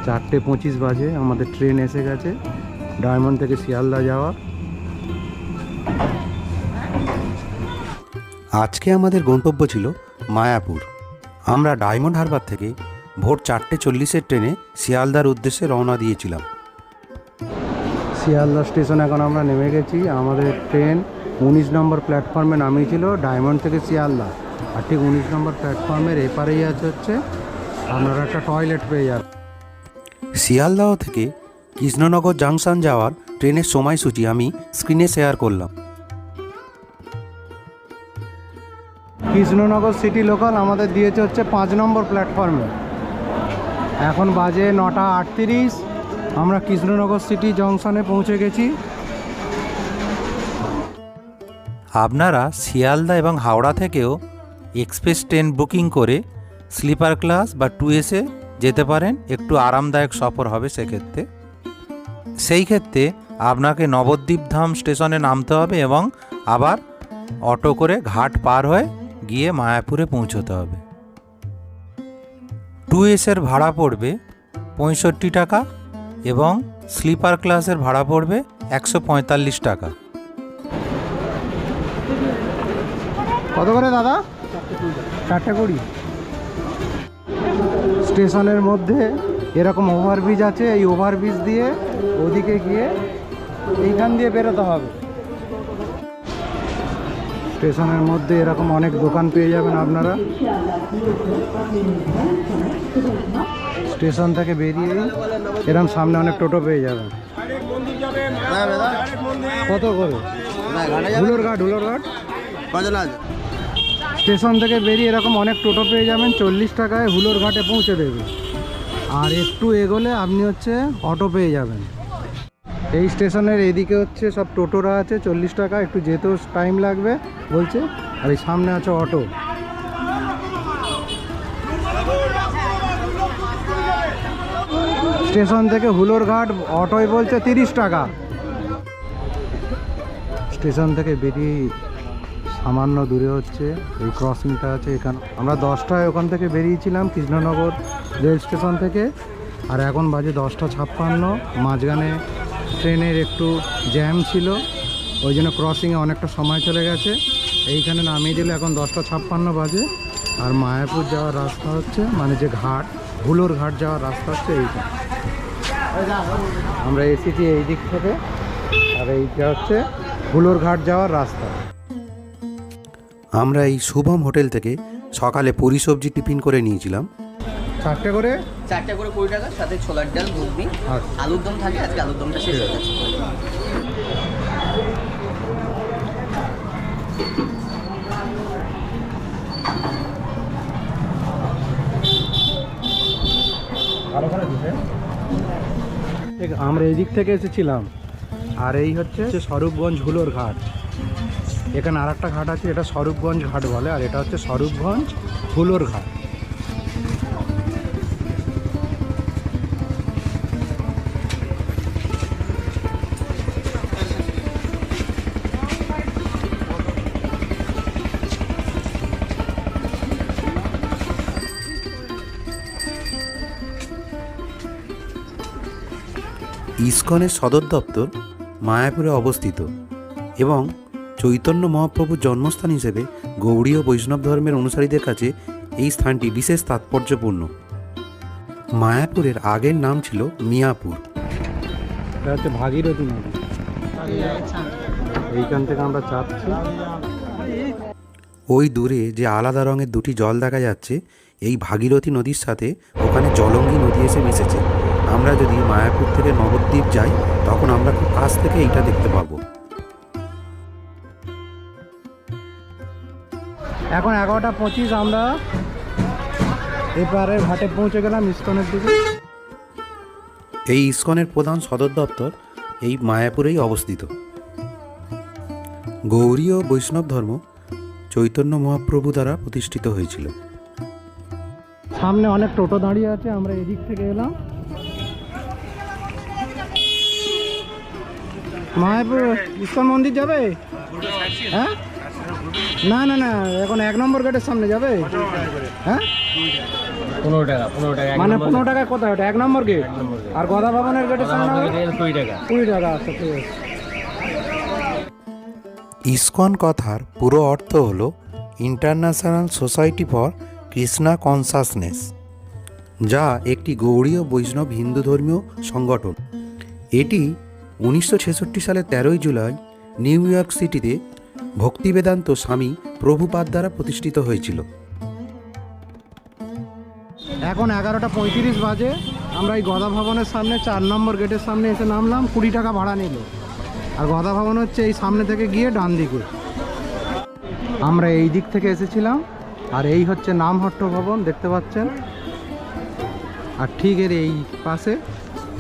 4:25 বাজে, আমাদের ট্রেন এসে গেছে ডায়মন্ড থেকে শিয়ালদা যাওয়া। আজকে আমাদের গন্তব্য ছিল মায়াপুর। আমরা ডায়মন্ড হারবার থেকে ভোর 4:40-এর ট্রেনে শিয়ালদার উদ্দেশ্যে রওনা দিয়েছিলাম। শিয়ালদা স্টেশন এখন আমরা নেমে গেছি। আমাদের ট্রেন 19 নম্বর প্ল্যাটফর্মে নামিয়েছিল ডায়মন্ড থেকে শিয়ালদা। আর ঠিক 19 নম্বর প্ল্যাটফর্মের এপারেই হচ্ছে আপনারা একটা টয়লেট পেয়ে যাবেন। শিয়ালদাহ থেকে কৃষ্ণনগর জাংশন যাওয়ার ট্রেনের সময়সূচি আমি স্ক্রিনে শেয়ার করলাম। কৃষ্ণনগর সিটি লোকাল আমাদের দিয়েছে হচ্ছে 5 নম্বর প্ল্যাটফর্মে। এখন বাজে 9:38। আমরা কৃষ্ণনগর সিটি জংশনে পৌঁছে গেছি। আপনারা শিয়ালদা এবং হাওড়া থেকেও এক্সপ্রেস ট্রেন বুকিং করে স্লিপার ক্লাস বা 2S-এ যেতে পারেন। একটু আরামদায়ক সফর হবে সেক্ষেত্রে। সেই ক্ষেত্রে আপনাকে নবদ্বীপ ধাম স্টেশনে নামতে হবে এবং আবার অটো করে ঘাট পার হয়ে গিয়ে মায়াপুরে পৌঁছতে হবে। 2S-এর ভাড়া পড়বে 65 টাকা এবং স্লিপার ক্লাসের ভাড়া পড়বে 145 টাকা। কত করে দাদা? 4:20। স্টেশনের মধ্যে এরকম ওভারব্রিজ আছে, এই ওভারব্রিজ দিয়ে ওদিকে গিয়ে এইখান দিয়ে বেরোতে হবে। স্টেশনের মধ্যে এরকম অনেক দোকান পেয়ে যাবেন আপনারা। স্টেশন থেকে বেরিয়ে এরকম সামনে অনেক টোটো পেয়ে যাবেন। কত করে? হুলোরঘাট স্টেশন থেকে বেরিয়ে এরকম অনেক টোটো পেয়ে যাবেন। 40 টাকায় হুলোরঘাটে পৌঁছে দেবে। আর একটু এগোলে আপনি অটো পেয়ে যাবেন। এই স্টেশনের এদিকে সব টোটোরা আছে 40 টাকা, একটু যেতেও টাইম লাগবে বলছে। আর এই সামনে আছে অটো। স্টেশন থেকে হুলোরঘাট অটোয় বলছে 30 টাকা। স্টেশন থেকে বেরিয়ে সামান্য দূরে এই ক্রসিংটা আছে। এখানে আমরা 10টায় ওখান থেকে বেরিয়েছিলাম কৃষ্ণনগর রেল স্টেশন থেকে। আর এখন বাজে 10:56। মাঝখানে ট্রেনের একটু জ্যাম ছিল, ওই জন্য ক্রসিংয়ে অনেকটা সময় চলে গেছে। এইখানে নামিয়ে দিলে এখন 10:56 বাজে। আর মায়াপুর যাওয়ার রাস্তা মানে যে ঘাট, হুলোর ঘাট যাওয়ার রাস্তা এইটা। আমরা এসেছি এই দিক থেকে। আর এইটা হুলোর ঘাট যাওয়ার রাস্তা। আমরা এই শুভম হোটেল থেকে সকালে পুরি সবজি টিফিন করে নিয়েছিলাম। 4টে করে 20 টাকা, সাথে ছোলার ডাল, ঘুগনি, আলুর দম থাকে। আজকে আলুর দমটা শেষ হয়ে গেছে। আমরা এই দিক থেকে এসেছিলাম। আর এই স্বরূপগঞ্জ হুলোর ঘাট। এখানে আর একটা ঘাট আছে, এটা স্বরূপগঞ্জ ঘাট বলে। আর এটা স্বরূপগঞ্জ হুলোর ঘাট। ইসকনের সদর দপ্তর মায়াপুরে অবস্থিত এবং চৈতন্য মহাপ্রভুর জন্মস্থান হিসেবে গৌড়ীয় বৈষ্ণব ধর্মের অনুসারীদের কাছে এই স্থানটি বিশেষ তাৎপর্যপূর্ণ। মায়াপুরের আগের নাম ছিল মিয়াপুর। এটা ভাগীরথী নদী। এইখান থেকে আমরা চাপছি। ওই দূরে যে আলাদা রঙের দুটি জল দেখা যাচ্ছে, এই ভাগীরথী নদীর সাথে ওখানে জলঙ্গি নদী এসে মিশেছে। আমরা যদি মায়াপুর থেকে নবদ্বীপ যাই তখন আমরা খুব কাছ থেকে এইটা দেখতে পাবো। এখন 11:25 আমরা এপারের ঘাটে পৌঁছে গেলাম ইসকনের দিকে। এই ইসকনের প্রধান সদর দপ্তর এই মায়াপুরেই অবস্থিত। গৌড়ীয় বৈষ্ণব ধর্ম চৈতন্য মহাপ্রভু দ্বারা প্রতিষ্ঠিত হয়েছিল। সামনে অনেক টোটো দাঁড়িয়ে আছে। আমরা এদিক থেকে এলাম। মায়াপুর ইসকন মন্দির যাবে? হ্যাঁ, না না না, এখন 1 নম্বর গেটের সামনে যাবে। হ্যাঁ, 15 টাকা 15 টাকা মানে 15 টাকায় কোথায় ওটা 1 নম্বর গেট? আর গদা ভবনের গেটের সামনে 20 টাকা 20 টাকা। আচ্ছা ঠিক আছে। ইসকন কথার পুরো অর্থ হল international society for Krishna consciousness, যা একটি গৌড়ীয় বৈষ্ণব হিন্দু ধর্মীয় সংগঠন। এটি 1966 সালের 13 জুলাই নিউ ইয়র্ক সিটিতে ভক্তিবেদান্ত স্বামী প্রভুপাদ দ্বারা প্রতিষ্ঠিত হয়েছিল। এখন 11:35 বাজে। আমরা এই গদা ভবনের সামনে 4 নম্বর গেটের সামনে এসে নামলাম। 20 টাকা ভাড়া নিল। আর গদা ভবন হচ্ছে এই সামনে থেকে গিয়ে ডান দিকে। আমরা এই দিক থেকে এসেছিলাম। আর এই হচ্ছে নামহট্ট ভবন, দেখতে পাচ্ছেন। আর ঠিক এর এই পাশে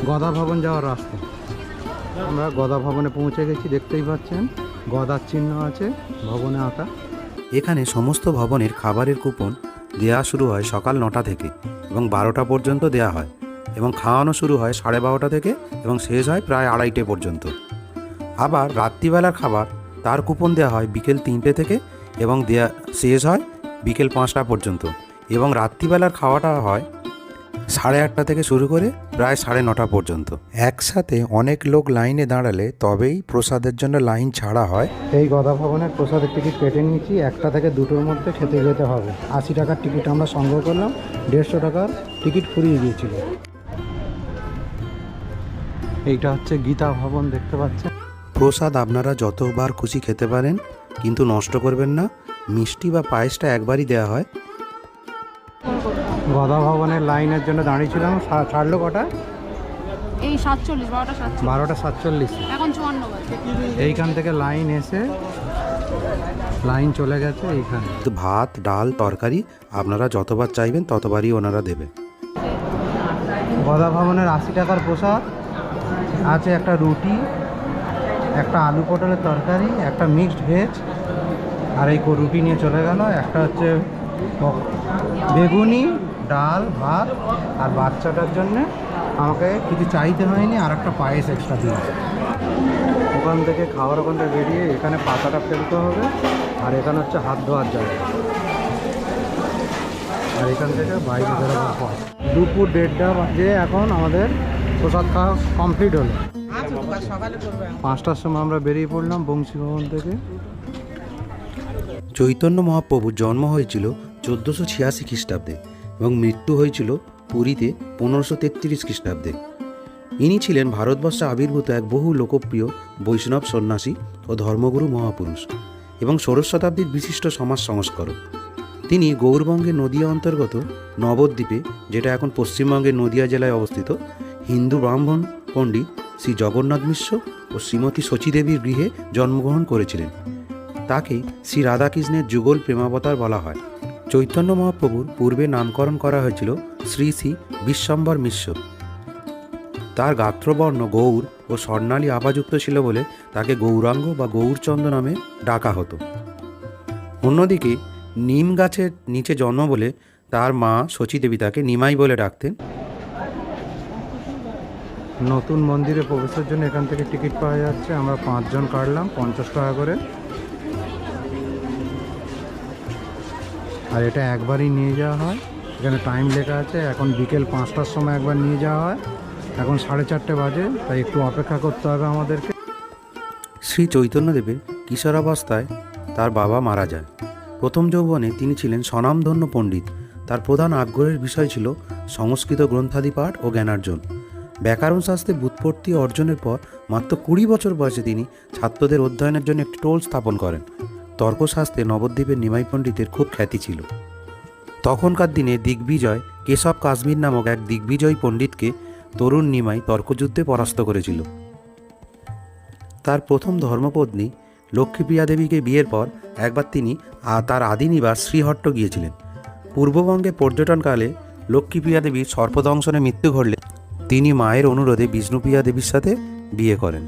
গদা ভবন যাওয়ার রাস্তা। আমরা গদা ভবনে পৌঁছে গেছি, দেখতেই পাচ্ছেন গদার চিহ্ন আছে ভবনে আঁকা। এখানে সমস্ত ভবনের খাবারের কুপন দেওয়া শুরু হয় সকাল 9টা থেকে এবং 12টা পর্যন্ত দেওয়া হয়, এবং খাওয়ানো শুরু হয় 12:30 থেকে এবং শেষ হয় প্রায় 2:30 পর্যন্ত। আবার রাত্রিবেলার খাবার তার কুপন দেওয়া হয় বিকেল 3টে থেকে এবং শেষ হয় বিকেল 5টা পর্যন্ত, এবং রাত্রিবেলার খাওয়াটা হয় 8:30 থেকে শুরু করে প্রায় 9:30 পর্যন্ত। একসাথে অনেক লোক লাইনে দাঁড়ালে তবেই প্রসাদের জন্য লাইন ছাড়া হয়। এই গদা ভবনের প্রসাদের টিকিট কেটে নিয়েছি। 1টা থেকে 2টোর মধ্যে খেতে যেতে হবে। 80 টাকার টিকিট আমরা সংগ্রহ করলাম। 150 টাকার টিকিট ফুরিয়ে গিয়েছিল। এইটা হচ্ছে গীতা ভবন, দেখতে পাচ্ছেন। প্রসাদ আপনারা যতবার খুশি খেতে পারেন, কিন্তু নষ্ট করবেন না। মিষ্টি বা পায়েসটা একবারই দেওয়া হয়। গদা ভবনের লাইনের জন্য দাঁড়িয়েছিলাম। ছাড়লো কটা? এই 47 12:47। এখন 54 বাজে। এইখান থেকে লাইন এসে লাইন চলে গেছে এইখানে। ভাত, ডাল, তরকারি আপনারা যতবার চাইবেন ততবারই ওনারা দেবে। গদা ভবনের 80 টাকার প্রসাদ আছে। একটা রুটি, একটা আলু পটলের তরকারি, একটা মিক্সড ভেজ, আর এই রুটি নিয়ে চলে গেল। একটা হচ্ছে বেগুনি, ডাল, ভাত, আর বাচ্চাটার জন্যে আমাকে কিছু চাইতে হয়নি, আর একটা পায়েস এক্সট্রা দিয়েছে। ওখান থেকে খাওয়ার ওখান থেকে বেরিয়ে এখানে পাতাটা ফেলতে হবে, আর এখানে হচ্ছে হাত ধোয়ার জায়গা। আর এখান থেকে বাইরে বেরোবার পর দুপুর 1:30 বাজে। এখন আমাদের প্রসাদ খাওয়া কমপ্লিট হলো। 5টার সময় আমরা বেরিয়ে পড়লাম বংশী ভবন থেকে। চৈতন্য মহাপ্রভুর জন্ম হয়েছিল 1486 খ্রিস্টাব্দে এবং মৃত্যু হয়েছিল পুরীতে 1533 খ্রিস্টাব্দে। ইনি ছিলেন ভারতবর্ষে আবির্ভূত এক বহু লোকপ্রিয় বৈষ্ণব সন্ন্যাসী ও ধর্মগুরু মহাপুরুষ এবং 16 শতাব্দীর বিশিষ্ট সমাজ সংস্কারক। তিনি গৌরবঙ্গের নদিয়া অন্তর্গত নবদ্বীপে, যেটা এখন পশ্চিমবঙ্গের নদিয়া জেলায় অবস্থিত, হিন্দু ব্রাহ্মণ পণ্ডিত শ্রী জগন্নাথ মিশ্র ও শ্রীমতী শচীদেবীর গৃহে জন্মগ্রহণ করেছিলেন। তাকে শ্রী রাধাকৃষ্ণের যুগল প্রেমাবতার বলা হয়। চৈতন্য মহাপ্রভুর পূর্বে নামকরণ করা হয়েছিল শ্রী শ্রী বিশ্বম্বর মিশ্র। তার গাত্রবর্ণ গৌর ও স্বর্ণালী আভাযুক্ত ছিল বলে তাকে গৌরাঙ্গ বা গৌরচন্দ্র নামে ডাকা হতো। অন্যদিকে নিম গাছের নিচে জন্ম বলে তার মা শচীদেবী তাকে নিমাই বলে ডাকতেন। নতুন মন্দিরে প্রবেশের জন্য এখান থেকে টিকিট পাওয়া যাচ্ছে। আমরা 5 জন কাটলাম 50 টাকা করে। আর এটা একবারই নিয়ে যাওয়া হয়। এখানে টাইম লেখা আছে। এখন বিকেল 5টার সময় একবার নিয়ে যাওয়া হয়। এখন 4:30 বাজে, তাই একটু অপেক্ষা করতে হবে আমাদেরকে। শ্রী চৈতন্যদেবের কিশোরাবস্থায় তার বাবা মারা যায়। প্রথম যৌবনে তিনি ছিলেন স্বনামধন্য পণ্ডিত। তার প্রধান আগ্রহের বিষয় ছিল সংস্কৃত গ্রন্থাদি পাঠ ও জ্ঞানার্জন। ব্যাকরণ শাস্ত্রে ব্যুৎপত্তি অর্জনের পর মাত্র 20 বছর বয়সে তিনি ছাত্রদের অধ্যয়নের জন্য একটি টোল স্থাপন করেন। তর্কশাস্ত্রে নবদ্বীপের নিমাই পণ্ডিতের খুব খ্যাতি ছিল। তখনকার দিনে দিগ্বিজয় কেশব কাশ্মীর নামক এক দিগ্বিজয়ী পণ্ডিতকে তরুণ নিমাই তর্কযুদ্ধে পরাস্ত করেছিল। তার প্রথম ধর্মপত্নী লক্ষ্মীপ্রিয়া দেবীকে বিয়ের পর একবার তিনি তার আদি নিবাস শ্রীহট্ট গিয়েছিলেন। পূর্ববঙ্গে পর্যটনকালে লক্ষ্মীপ্রিয়া দেবীর সর্পদংশনে মৃত্যু ঘটলে তিনি মায়ের অনুরোধে বিষ্ণুপ্রিয়া দেবীর সাথে বিয়ে করেন।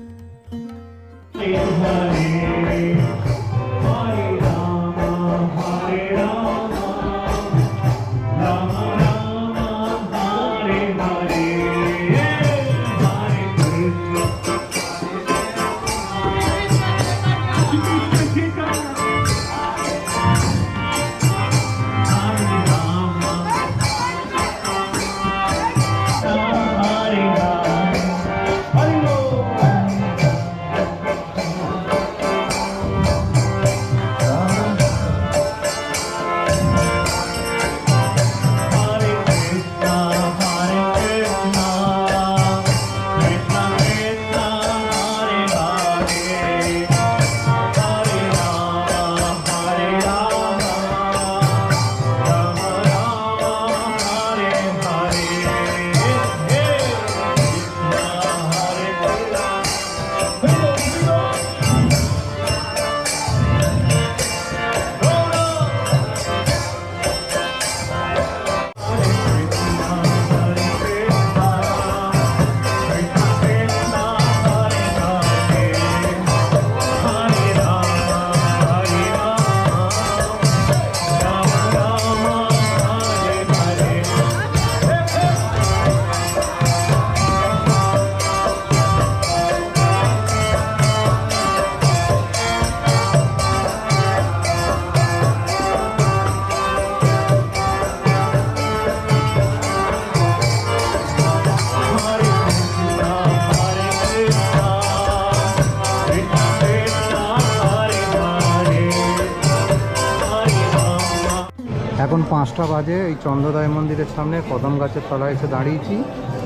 এখন 5টা বাজে। এই চন্দ্রদায় মন্দিরের সামনে কদম গাছের তলায় এসে দাঁড়িয়েছি।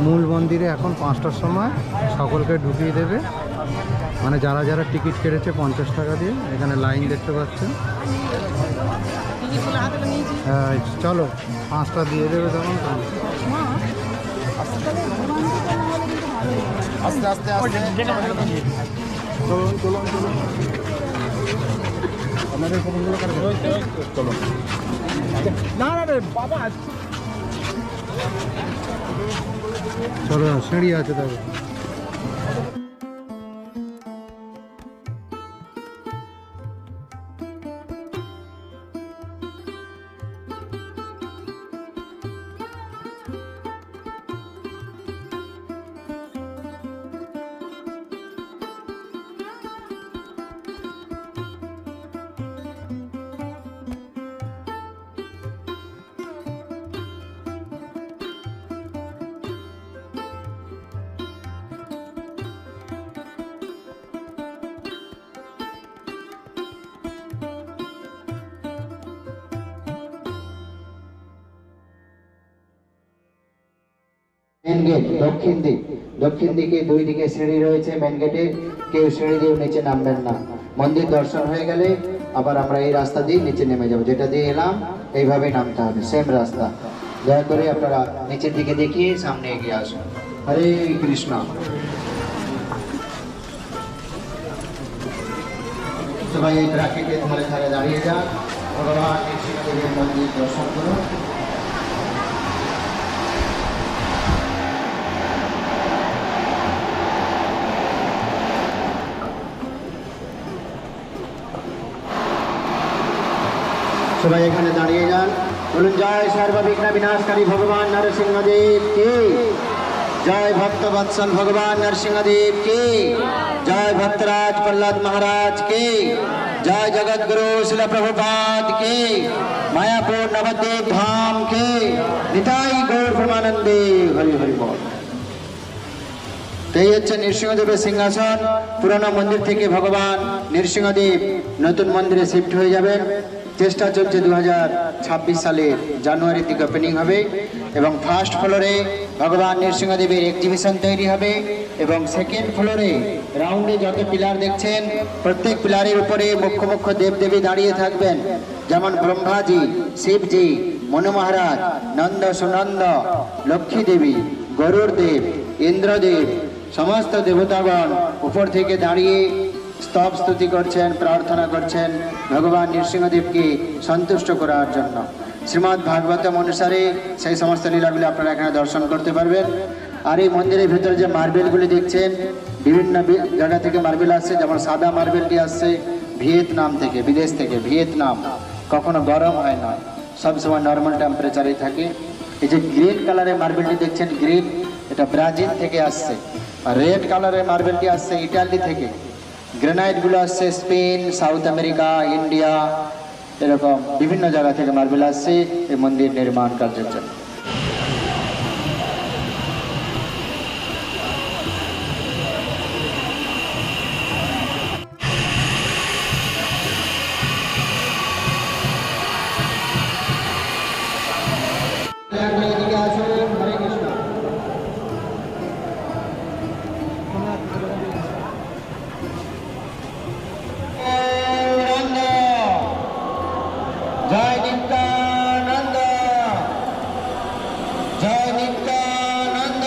মূল মন্দিরে এখন 5টার সময় সকলকে ঢুকিয়ে দেবে, মানে যারা যারা টিকিট কেটেছে 50 টাকা দিয়ে। এখানে লাইন দেখতে পাচ্ছেন। হ্যাঁ চলো, 5টা দিয়ে দেবে তখন। আস্তে আস্তে আস্তে চলুন চলুন চলুন আমাদের ফটোগুলো চলো না না রে বাবা চলো, সিঁড়ি আছে তবে। মেন গেট দক্ষিণ দিকে 2 দিকে সিঁড়ি রয়েছে। মেন গেটে কেউ সিঁড়ি দিয়ে নিচে নামবেন না। মন্দির দর্শন হয়ে গেলে আবার আমরা এই রাস্তা দিয়ে নিচে নেমে যাব, যেটা দিয়ে এলাম এইভাবেই নামতে হবে, সেম রাস্তা। দয়া করে আপনারা নিচের দিকে দেখিয়ে সামনে এগিয়ে আসুন। হরে কৃষ্ণ। সবাই এই ট্রাফিকে ধারে দাঁড়িয়ে যান, ভগবান নৃসিংহদেবের মন্দির দর্শন করুন। সবাই এখানে দাঁড়িয়ে যান, বলুন জয় সর্ববিঘ্ন বিনাশকারী ভগবান নরসিংহদেব কি জয়, ভক্ত বৎসল ভগবান নরসিংহদেব কি জয়, ভক্তরাজ প্রহ্লাদ মহারাজ কি জয়, জগৎগুরু শিল প্রভুপাদ কি, মায়াপুর নবদ্বীপ ধাম কি, নিতাই গৌর প্রেমানন্দে হরি হরি বল। এই হচ্ছে নৃসিংহদেবের সিংহাসন। পুরানো মন্দির থেকে ভগবান নৃসিংহদেব নতুন মন্দিরে শিফট হয়ে যাবেন। চেষ্টা চলছে 2026 সালের জানুয়ারি থেকে ওপেনিং হবে এবং ফার্স্ট ফ্লোরে ভগবান নৃসিংহদেবের এক্সিবিশন তৈরি হবে এবং সেকেন্ড ফ্লোরে রাউন্ডে যত পিলার দেখছেন প্রত্যেক পিলারের উপরে মুখ্য মুখ্য দেবদেবী দাঁড়িয়ে থাকবেন, যেমন ব্রহ্মাজি, শিবজি, মনু মহারাজ, নন্দ সুনন্দ, লক্ষ্মী দেবী, গরুর দেব, ইন্দ্রদেব, সমস্ত দেবতাগণ উপর থেকে দাঁড়িয়ে স্তব স্তুতি করছেন, প্রার্থনা করছেন ভগবান নৃসিংহদেবকে সন্তুষ্ট করার জন্য। শ্রীমদ্ ভাগবতম অনুসারে সেই সমস্ত লীলাগুলি আপনারা এখানে দর্শন করতে পারবেন। আর এই মন্দিরের ভিতরে যে মার্বেলগুলি দেখছেন, বিভিন্ন জায়গা থেকে মার্বেল আসছে, যেমন সাদা মার্বেলটি আসছে ভিয়েতনাম থেকে, বিদেশ থেকে। ভিয়েতনাম কখনো গরম হয় না, সবসময় নর্মাল টেম্পারেচারে থাকে। এই যে গ্রিন কালারের মার্বেলটি দেখছেন, গ্রিন, এটা ব্রাজিল থেকে আসছে। আর রেড কালারের মার্বেলটি আসছে ইটালি থেকে। গ্রেনাইটগুলো আসছে স্পেন, সাউথ আমেরিকা, ইন্ডিয়া, এরকম বিভিন্ন জায়গা থেকে মার্বেল আসছে এই মন্দির নির্মাণ কার্যের জন্য। হরে কৃষ্ণ। জয় নিত্যানন্দ, জয় নিত্যানন্দ।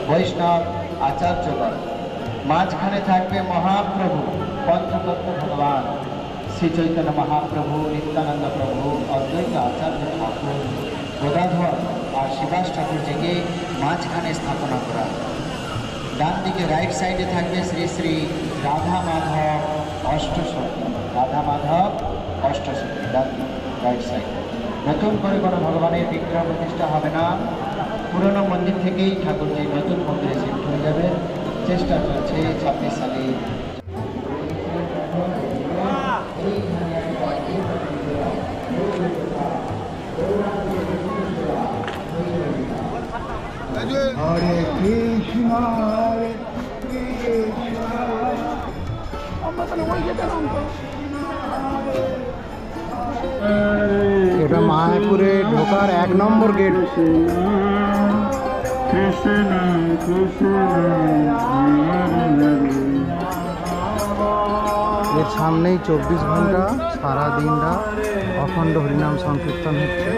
বৈষ্ণব আচার্যগণ, মাঝখানে থাকবে মহাপ্রভু পঞ্চতত্ত্ব ভগবান শ্রী চৈতন্য মহাপ্রভু, নিত্যানন্দ প্রভু, অদ্বৈত আচার্য ঠাকুর, গদাধর আর শিবাস ঠাকুরজিকে মাঝখানে স্থাপনা করা। ডান দিকে রাইট সাইডে থাকবে শ্রী শ্রী রাধা মাধব অষ্টসখী, রাধা মাধব অষ্টসখী, ডান রাইট সাইডে। নতুন করে কোনো ভগবানের বিগ্রহ প্রতিষ্ঠা হবে না, পুরনো মন্দির থেকেই ঠাকুরজি নতুন মন্দিরে শিফট হয়ে যাবে। চেষ্টা চলছে 26 সালে। হরে কৃষ্ণ হরে কৃষ্ণ। আমরা তাহলে ওই যেতে নাম এটা মায়াপুরে ঢোকার 1 নম্বর গেট। এর সামনেই 24 ঘন্টা সারা দিনটা অখণ্ড হরিনাম সংকীর্তন হচ্ছে।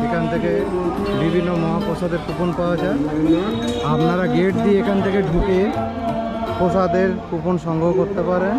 এখান থেকে বিভিন্ন মহাপ্রসাদের কুপন পাওয়া যায়। আপনারা গেট দিয়ে এখান থেকে ঢুকে প্রসাদের কুপন সংগ্রহ করতে পারেন।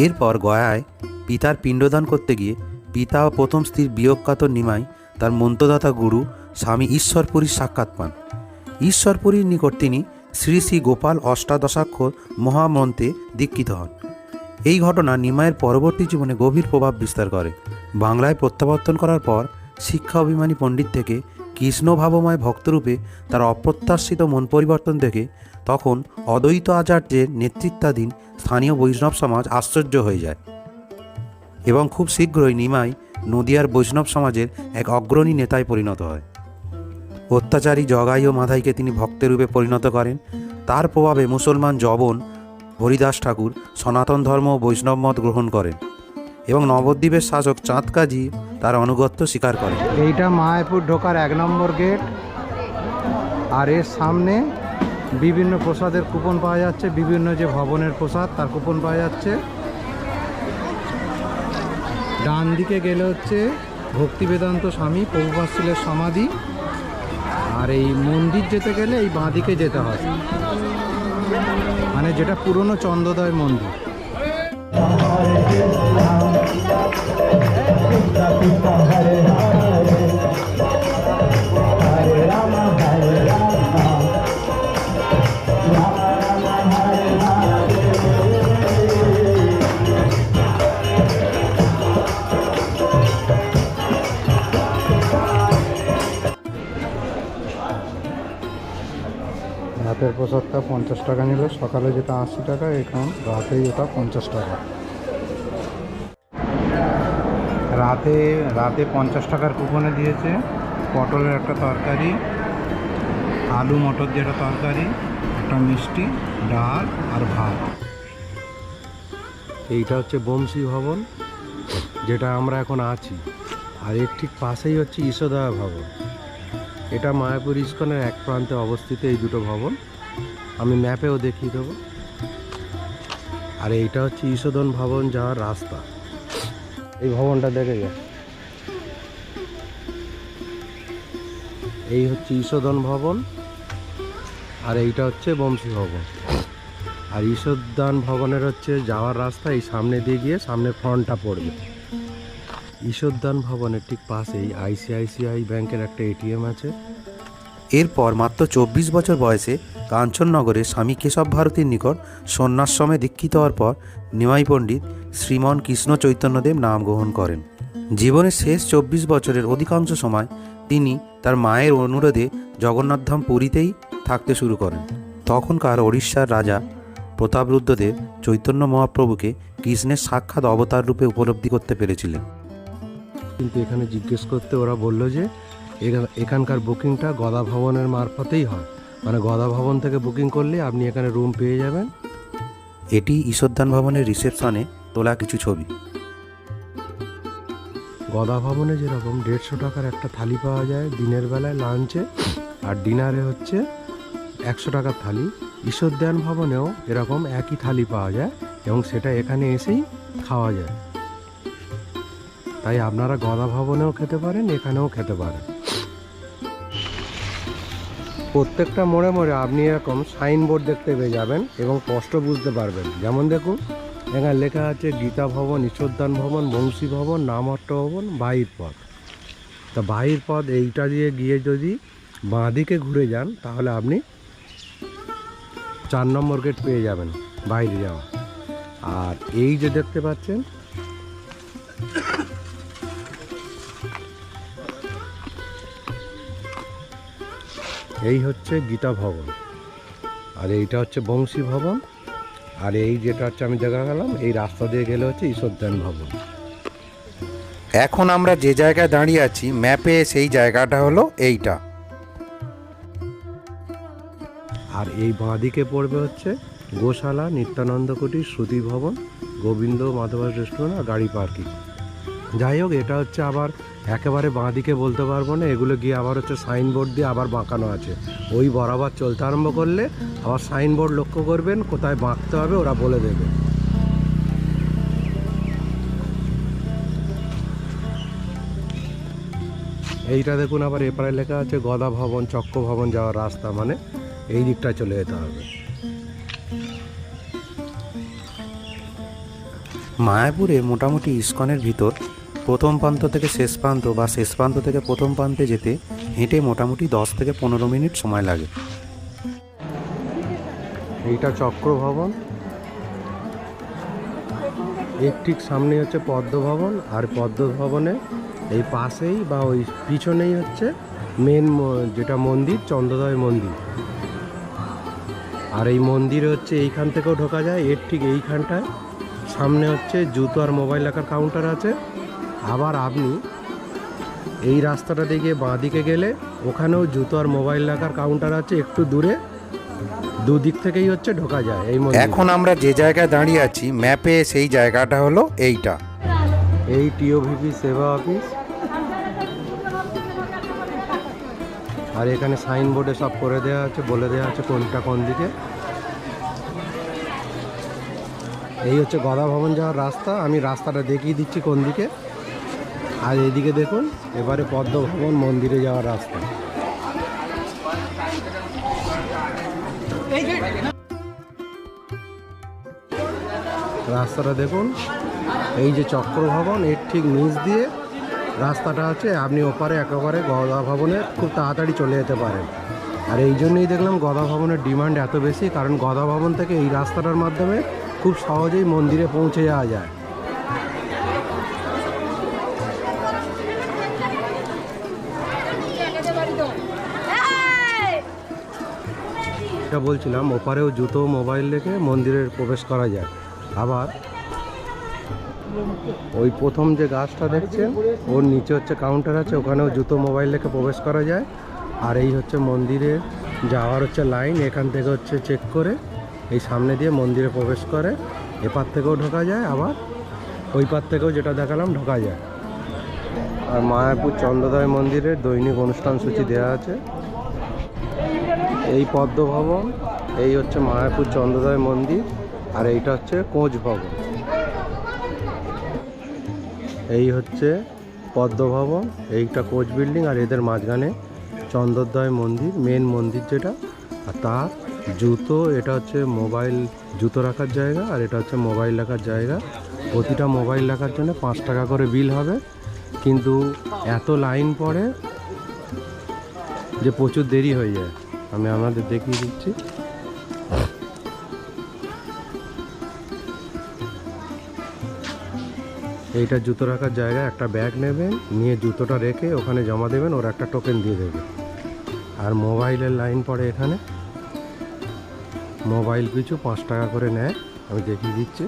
এরপর গয়ায় পিতার পিণ্ডদান করতে গিয়ে পিতা ও প্রথম স্ত্রীর বিয়োগকাতর নিমাই তার মন্ত্রদাতা গুরু স্বামী ঈশ্বরপুরীর সাক্ষাৎ পান। ঈশ্বরপুরীর নিকট তিনি শ্রী শ্রী গোপাল অষ্টাদশাক্ষর মহামন্ত্রে দীক্ষিত হন। এই ঘটনা নিমাইয়ের পরবর্তী জীবনে গভীর প্রভাব বিস্তার করে। বাংলায় প্রত্যাবর্তন করার পর শিক্ষা অভিমানী পণ্ডিত থেকে কৃষ্ণ ভাবময় ভক্তরূপে তার অপ্রত্যাশিত মন পরিবর্তন দেখে তখন অদ্বৈত আচার্যের নেতৃত্বাধীন স্থানীয় বৈষ্ণব সমাজ আশ্চর্য হয়ে যায় এবং খুব শীঘ্রই নিমাই নদিয়ার বৈষ্ণব সমাজের এক অগ্রণী নেতায় পরিণত হয়। অত্যাচারী জগাই ও মাধাইকে তিনি ভক্তেরূপে পরিণত করেন। তার প্রভাবে মুসলমান জবন হরিদাস ঠাকুর সনাতন ধর্ম ও বৈষ্ণব মত গ্রহণ করেন এবং নবদ্বীপের শাসক চাঁদ কাজী তার আনুগত্য স্বীকার করেন। এইটা মায়াপুর ঢোকার 1 নম্বর গেট। আর এর সামনে বিভিন্ন প্রসাদের কুপন পাওয়া যাচ্ছে, বিভিন্ন যে ভবনের প্রসাদ তার কুপন পাওয়া যাচ্ছে। ডান দিকে গেলে হচ্ছে ভক্তি বেদান্ত স্বামী প্রভুপাদ সমাধি। আর এই মন্দির যেতে গেলে এই বাঁ দিকে যেতে হয়, মানে যেটা পুরনো চন্দ্রোদয় মন্দির। রাতের প্রসাদটা 50 টাকা নিল, সকালে যেটা 80 টাকা, এখন রাতেই ওটা 50 টাকা। রাতে 50 টাকার কুপনে দিয়েছে পটলের একটা তরকারি, আলু মটর যেটা তরকারি, একটা মিষ্টি, ডাল আর ভাত। এইটা হচ্ছে বংশী ভবন, যেটা আমরা এখন আছি। আর এর ঠিক পাশেই হচ্ছে ঈশদয়া ভবন। এটা মায়াপুর ইস্কনের এক প্রান্তে অবস্থিত এই দুটো ভবন, আমি ম্যাপেও দেখিয়ে দেবো। আর এইটা হচ্ছে ঈশদন ভবন যাওয়ার রাস্তা। এই ভবনটা দেখে যায়, এই হচ্ছে ঈশদন ভবন আর এইটা হচ্ছে বংশী ভবন। আর ঈশদান ভবনের হচ্ছে যাওয়ার রাস্তা এই সামনে দিয়ে গিয়ে সামনে ফ্রন্টটা পড়বে। ঈশদান ভবনের ঠিক পাশেই আইসিআইসিআই ব্যাংকের একটা এটিএম আছে। এরপর মাত্র 24 বছর বয়সে কাঞ্চননগরে স্বামী কেশব ভারতীর নিকট সন্ন্যাশ্রমে দীক্ষিত হওয়ার পর নিমাই পণ্ডিত শ্রীমন কৃষ্ণ চৈতন্যদেব নাম গ্রহণ করেন। জীবনের শেষ 24 বছরের অধিকাংশ সময় তিনি তার মায়ের অনুরোধে জগন্নাথধাম পুরীতেই থাকতে শুরু করেন। তখনকার ওড়িশার রাজা প্রতাপরুদ্রদেব চৈতন্য মহাপ্রভুকে কৃষ্ণের সাক্ষাৎ অবতার রূপে উপলব্ধি করতে পেরেছিলেন। কিন্তু এখানে জিজ্ঞেস করতে ওরা বলল যে এখানকার বুকিংটা গদা ভবনের মারফতেই হয়, মানে গদা ভবন থেকে বুকিং করলে আপনি এখানে রুম পেয়ে যাবেন। এটি ঈশদান ভবনের রিসেপশনে তোলা কিছু ছবি। গদা ভবনে যেরকম 150 টাকার একটা থালি পাওয়া যায় দিনের বেলায় লাঞ্চে, আর ডিনারে হচ্ছে 100 টাকার থালি, ঈশদান ভবনেও এরকম একই থালি পাওয়া যায় এবং সেটা এখানে এসেই খাওয়া যায়। তাই আপনারা গদা ভবনেও খেতে পারেন, এখানেও খেতে পারেন। প্রত্যেকটা মোড়ে মোড়ে আপনি এরকম সাইনবোর্ড দেখতে পেয়ে যাবেন এবং স্পষ্ট বুঝতে পারবেন। যেমন দেখুন এখানে লেখা আছে গীতা ভবন, ঈশদান ভবন, বংশী ভবন, নামহট্ট ভবন, বাহির পথ। তা বাহির পথ এইটা দিয়ে গিয়ে যদি বাঁ দিকে ঘুরে যান তাহলে আপনি 4 নম্বর গেট পেয়ে যাবেন বাইরে যাওয়া। আর এই যে দেখতে পাচ্ছেন এই হচ্ছে গীতা ভবন, আর এইটা হচ্ছে বংশী ভবন, আর এই যেটা হচ্ছে আমি দেখা গেলাম এই রাস্তা দিয়ে গেলে হচ্ছে ঈশ্বরদান ভবন। এখন আমরা যে জায়গায় দাঁড়িয়ে আছি ম্যাপে সেই জায়গাটা হলো এইটা। আর এই বাঁদিকে পড়বে হচ্ছে গোশালা, নিত্যানন্দ কুটির, শ্রুতি ভবন, গোবিন্দ মাধবাস রেস্টুরেন্ট আর গাড়ি পার্কিং। যাই হোক, এটা হচ্ছে আবার একেবারে বাঁদিকে বলতে পারবো না, এগুলো গিয়ে আবার হচ্ছে সাইনবোর্ড দিয়ে আবার বাঁকানো আছে। ওই বরাবর চলতে আরম্ভ করলে আবার সাইনবোর্ড লক্ষ্য করবেন, কোথায় বাঁকতে হবে ওরা বলে দেবে। এইটা দেখুন আবার এপারে লেখা আছে গদা ভবন, চক্র ভবন যাওয়ার রাস্তা, মানে এই দিকটা চলে যেতে হবে। মায়াপুরে মোটামুটি ইস্কনের ভিতর প্রথম প্রান্ত থেকে শেষ প্রান্ত বা শেষ প্রান্ত থেকে প্রথম প্রান্তে যেতে হেঁটে মোটামুটি 10 থেকে 15 মিনিট সময় লাগে। এইটা চক্র ভবন, এর ঠিক সামনে হচ্ছে পদ্ম ভবন, আর পদ্ম ভবনে এই পাশেই বা ওই পিছনেই হচ্ছে মেন যেটা মন্দির, চন্দ্রোদয় মন্দির। আর এই মন্দিরে হচ্ছে এইখান থেকেও ঢোকা যায়, এর ঠিক এইখানটায় সামনে হচ্ছে জুতো আর মোবাইল রাখার কাউন্টার আছে। আবার আপনি এই রাস্তাটা দিয়ে গিয়ে বাঁদিকে গেলে ওখানেও জুতো আর মোবাইল রাখার কাউন্টার আছে, একটু দূরে, দুদিক থেকেই হচ্ছে ঢোকা যায় এই মন্দিরে। এখন আমরা যে জায়গায় দাঁড়িয়ে আছি ম্যাপে সেই জায়গাটা হলো এইটা। এই টিওভিপি সেবা অফিস, আর এখানে সাইনবোর্ডে সব করে দেওয়া আছে, বলে দেওয়া আছে কোনটা কোন দিকে। এই হচ্ছে গদা ভবন যাওয়ার রাস্তা, আমি রাস্তাটা দেখিয়ে দিচ্ছি কোন দিকে। আর এদিকে দেখুন এবারে পদ্ম ভবন মন্দিরে যাওয়ার রাস্তা। রাস্তাটা দেখুন, এই যে চক্র ভবন এর ঠিক নিচ দিয়ে রাস্তাটা আছে, আপনি ওপারে একেবারে গদা ভবনে খুব তাড়াতাড়ি চলে যেতে পারেন। আর এই জন্যই দেখলাম গদা ভবনের ডিমান্ড এত বেশি, কারণ গদা ভবন থেকে এই রাস্তাটার মাধ্যমে খুব সহজেই মন্দিরে পৌঁছে যাওয়া যায়। এটা বলছিলাম ওপারেও জুতো মোবাইল রেখে মন্দিরে প্রবেশ করা যায়। আবার ওই প্রথম যে গাছটা দেখছেন ওর নিচে হচ্ছে কাউন্টার আছে, ওখানেও জুতো মোবাইল রেখে প্রবেশ করা যায়। আর এই হচ্ছে মন্দিরে যাওয়ার হচ্ছে লাইন, এখান থেকে হচ্ছে চেক করে এই সামনে দিয়ে মন্দিরে প্রবেশ করে এপার থেকেও ঢোকা যায়, আবার ওই পার থেকেও যেটা দেখালাম ঢোকা যায়। আর মায়াপুর চন্দ্রোদয় মন্দিরের দৈনিক অনুষ্ঠান সূচি দেওয়া আছে। এই পদ্ম ভবন, এই হচ্ছে মায়াপুর চন্দ্রোদয় মন্দির, আর এইটা হচ্ছে কোচ ভবন। এই হচ্ছে পদ্ম ভবন, এইটা কোচ বিল্ডিং, আর এদের মাঝখানে চন্দ্রোদয় মন্দির, মেন মন্দির যেটা। আর তার জুতো, এটা হচ্ছে মোবাইল জুতো রাখার জায়গা, আর এটা হচ্ছে মোবাইল রাখার জায়গা। প্রতিটা মোবাইল রাখার জন্য 5 টাকা করে বিল হবে, কিন্তু এত লাইন পড়ে যে প্রচুর দেরি হয়ে যায়। আমি আপনাদের দেখিয়ে দিচ্ছি। এইটা জুতো রাখার জায়গা, একটা ব্যাগ নেবেন, নিয়ে জুতোটা রেখে ওখানে জমা দেবেন, ওরা একটা টোকেন দিয়ে দেবে। আর মোবাইলের লাইন পড়ে এখানে, মোবাইল পিছু 5 টাকা করে নেয়, আমি দেখিয়ে দিচ্ছি।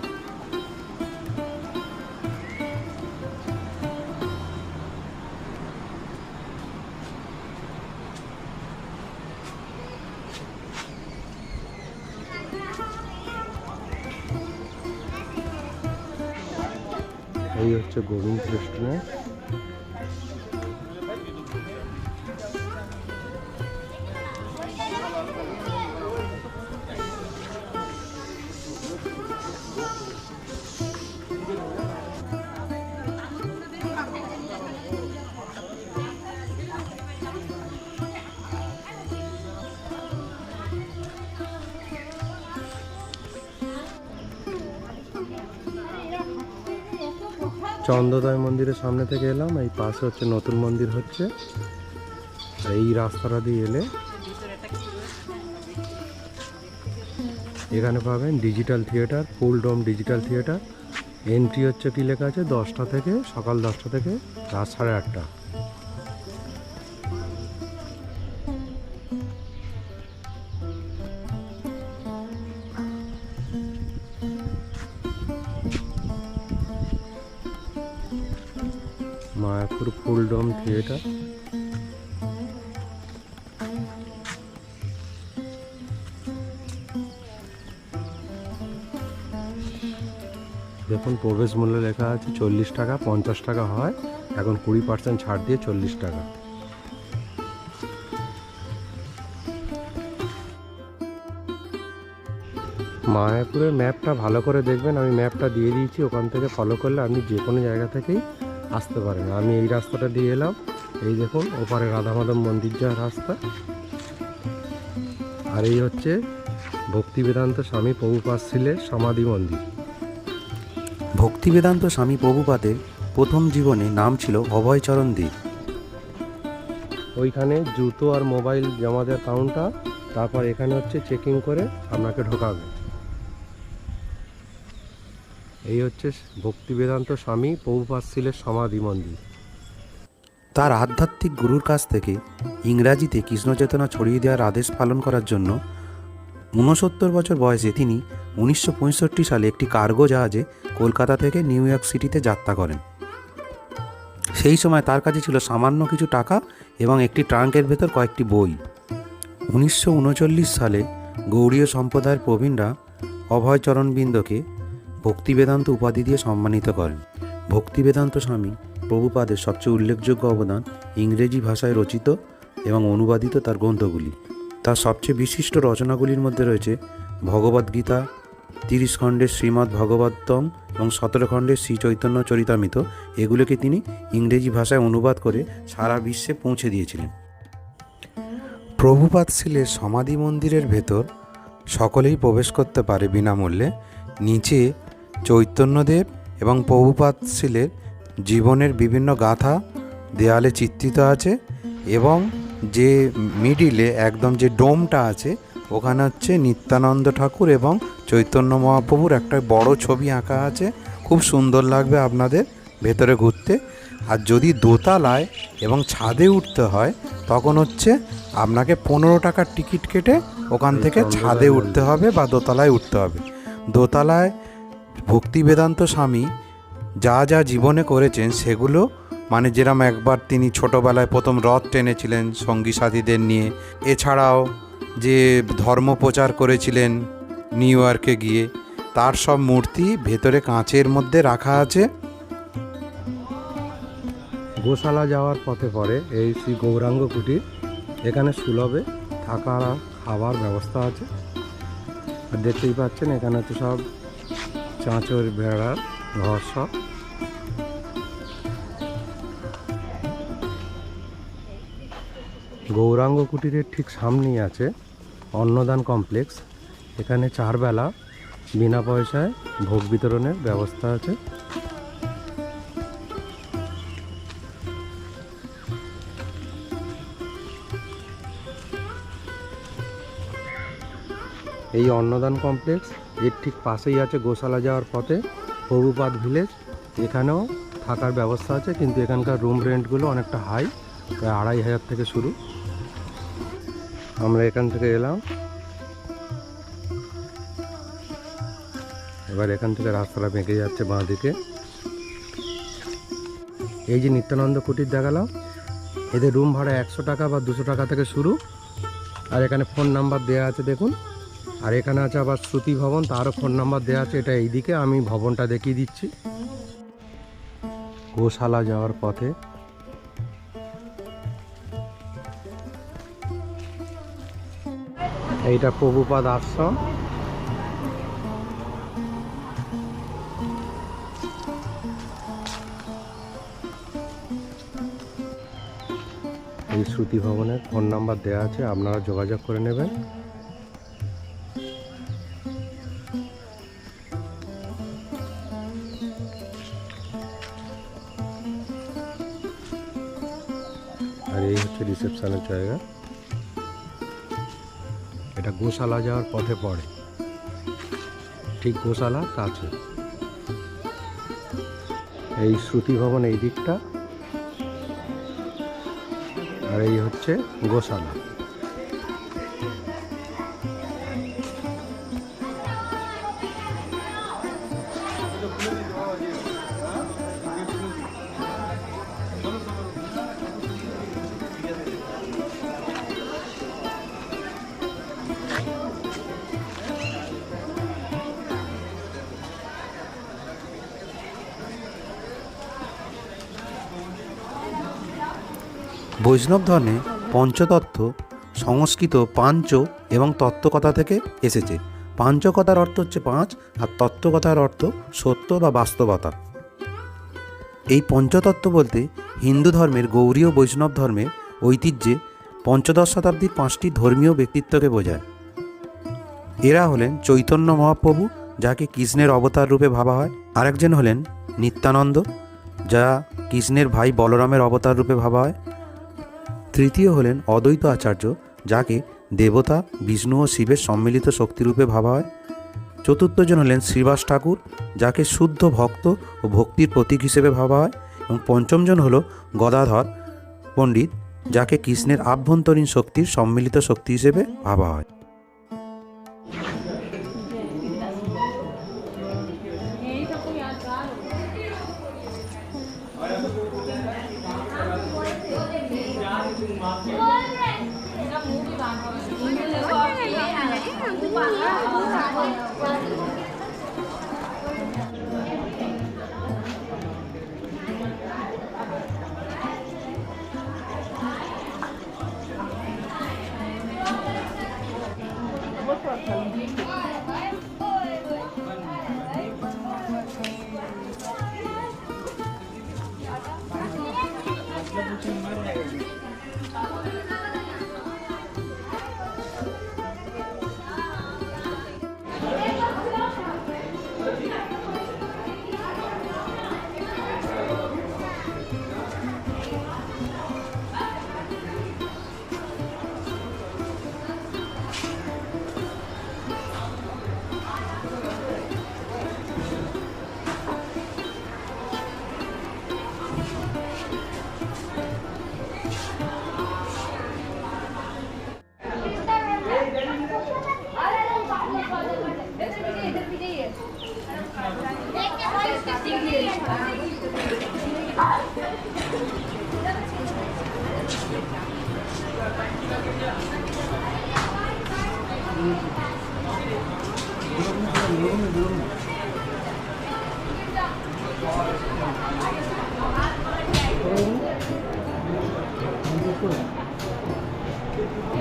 এই হচ্ছে গোবিন্দ রেস্টুরেন্ট। চন্দ্রোদয় মন্দিরের সামনে থেকে এলাম, এই পাশে হচ্ছে নতুন মন্দির হচ্ছে। এই রাস্তাটা দিয়ে এলে এখানে পাবেন ডিজিটাল থিয়েটার, ফুল ডোম ডিজিটাল থিয়েটার। এন্ট্রি হচ্ছে কি লেখা আছে 10টা থেকে, সকাল 10টা থেকে রাত 8:30। মায়াপুর ফুল ডোম থিয়েটার। দেখুন প্রবেশ মূল্য লেখা আছে 40 টাকা, 50 টাকা হয়, এখন 20% ছাড় দিয়ে 40 টাকা। মায়াপুরের ম্যাপটা ভালো করে দেখবেন, আমি ম্যাপটা দিয়ে দিয়েছি, ওখান থেকে ফলো করলে আপনি যে কোনো জায়গা থেকেই আসতে পারেন। আমি এই রাস্তাটা দিয়ে এলাম, এই দেখুন ওপারে রাধা মাধব মন্দির যাওয়ার রাস্তা। আর এই হচ্ছে ভক্তি বেদান্ত স্বামী প্রভুপাদ শিলের সমাধি মন্দির। ভক্তিবেদান্ত স্বামী প্রভুপাদের প্রথম জীবনে নাম ছিল অভয়চরণ দে। ওইখানে জুতো আর মোবাইল জমা দেওয়ার কাউন্টার, তারপর এখানে হচ্ছে চেকিং করে আপনাকে ঢোকাবে। এই হচ্ছে ভক্তি বেদান্ত স্বামী প্রভুপাদ শিলের সমাধি মন্দির। তার আধ্যাত্মিক গুরুর কাছ থেকে ইংরাজিতে কৃষ্ণ চেতনা ছড়িয়ে দেওয়ার আদেশ পালন করার জন্য 69 বছর বয়সে তিনি 1965 সালে একটি কার্গো জাহাজে কলকাতা থেকে নিউ ইয়র্ক সিটিতে যাত্রা করেন। সেই সময় তার কাছে ছিল সামান্য কিছু টাকা এবং একটি ট্রাঙ্কের ভেতর কয়েকটি বই। 1939 সালে গৌড়ীয় সম্প্রদায়ের প্রবীণরা অভয়চরণবৃন্দকে ভক্তিবেদান্ত উপাধি দিয়ে সম্মানিত করেন। ভক্তিবেদান্ত স্বামী প্রভুপাদের সবচেয়ে উল্লেখযোগ্য অবদান ইংরেজি ভাষায় রচিত এবং অনুবাদিত তার গ্রন্থগুলি। তার সবচেয়ে বিশিষ্ট রচনাগুলির মধ্যে রয়েছে ভগবদ্গীতা, 30 খণ্ডের শ্রীমদ্ ভগবদ্গীতা এবং 17 খণ্ডের শ্রী চৈতন্য চরিতামৃত। এগুলোকে তিনি ইংরেজি ভাষায় অনুবাদ করে সারা বিশ্বে পৌঁছে দিয়েছিলেন। প্রভুপাদ শিলের সমাধি মন্দিরের ভেতর সকলেই প্রবেশ করতে পারে বিনামূল্যে। নিচে চৈতন্যদেব এবং প্রভুপাদ শিলের জীবনের বিভিন্ন গাথা দেয়ালে চিত্রিত আছে, এবং যে মিডিলে একদম যে ডোমটা আছে ওখানে হচ্ছে নিত্যানন্দ ঠাকুর এবং চৈতন্য মহাপ্রভুর একটা বড় ছবি আঁকা আছে। খুব সুন্দর লাগবে আপনাদের ভেতরে ঘুরতে। আর যদি দোতলায় এবং ছাদে উঠতে হয় তখন হচ্ছে আপনাকে 15 টাকার টিকিট কেটে ওখান থেকে ছাদে উঠতে হবে বা দোতলায় উঠতে হবে। দোতলায় ভক্তি বেদান্ত স্বামী যা যা জীবনে করেছেন সেগুলো, মানে যেরকম একবার তিনি ছোটোবেলায় প্রথম রথ টেনেছিলেন সঙ্গী সাথীদের নিয়ে, এছাড়াও যে ধর্ম প্রচার করেছিলেন নিউ ইয়র্কে গিয়ে, তার সব মূর্তি ভেতরে কাঁচের মধ্যে রাখা আছে। গোশালা যাওয়ার পথে পড়ে এই শ্রী গৌরাঙ্গ কুটির। এখানে সুলভে থাকা খাবার ব্যবস্থা আছে। আর দেখতেই পাচ্ছেন এখানে হচ্ছে সব চাঁচর ভেড়ার ঘর সব। গৌরাঙ্গ কুটিরের ঠিক সামনেই আছে অন্নদান কমপ্লেক্স। এখানে 4 বেলা বিনা পয়সায় ভোগ বিতরণের ব্যবস্থা আছে। এই অন্নদান কমপ্লেক্স এর ঠিক পাশেই আছে গোশালা যাওয়ার পথে প্রভুপাদ ভিলেজ। এখানেও থাকার ব্যবস্থা আছে, কিন্তু এখানকার রুম রেন্টগুলো অনেকটা হাই, প্রায় 2500 থেকে শুরু। আমরা এখান থেকে এলাম, এবার এখান থেকে রাস্তাটা বেঁকে যাচ্ছে বাঁ দিকে। এই যে নিত্যানন্দ কুটির দেখালাম, এদের রুম ভাড়া 100 টাকা বা 200 টাকা থেকে শুরু। আর এখানে ফোন নাম্বার দেওয়া আছে দেখুন। আর এখানে আছে আবার শ্রুতি ভবন, তারও ফোন নাম্বার দেওয়া আছে। এটা এইদিকে, আমি ভবনটা দেখিয়ে দিচ্ছি। গোশালা যাওয়ার পথে এইটা প্রভুপাদ আশ্রম। এই শ্রুতি ভবনের ফোন নাম্বার দেওয়া আছে, আপনারা যোগাযোগ করে নেবেন। আর এই হচ্ছে রিসেপশনের জায়গা। এটা গোশালা যাওয়ার পথে পড়ে। ঠিক গোশালার কাছে। এই শ্রুতি ভবন এই দিকটা, আর এই হচ্ছে গোশালা। বৈষ্ণব ধর্মে পঞ্চতত্ত্ব সংস্কৃত পাঞ্চ এবং তত্ত্বকথা থেকে এসেছে। পাঞ্চকথার অর্থ হচ্ছে পাঁচ, আর তত্ত্বকথার অর্থ সত্য বা বাস্তবতা। এই পঞ্চতত্ত্ব বলতে হিন্দু ধর্মের গৌড়ী ও বৈষ্ণব ধর্মের ঐতিহ্যে পঞ্চদশ শতাব্দীর 5টি ধর্মীয় ব্যক্তিত্বকে বোঝায়। এরা হলেন চৈতন্য মহাপ্রভু, যাকে কৃষ্ণের অবতার রূপে ভাবা হয়। আরেকজন হলেন নিত্যানন্দ, যা কৃষ্ণের ভাই বলরামের অবতার রূপে ভাবা হয়। তৃতীয় হলেন অদ্বৈত আচার্য, যাকে দেবতা, বিষ্ণু ও শিবের সম্মিলিত শক্তিরূপে ভাবা হয়। চতুর্থজন হলেন শ্রীবাস ঠাকুর, যাকে শুদ্ধ ভক্ত ও ভক্তির প্রতীক হিসেবে ভাবা হয়। এবং পঞ্চমজন হল গদাধর পণ্ডিত, যাকে কৃষ্ণের আভ্যন্তরীণ শক্তির সম্মিলিত শক্তি হিসেবে ভাবা হয়।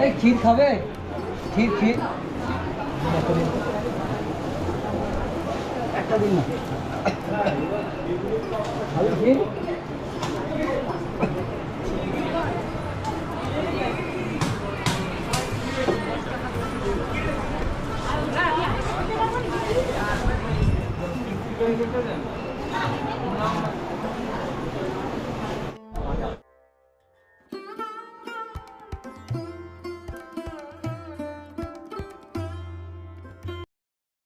এই ক্ষীর খাবে? ক্ষীর ক্ষীর একটা দিন না।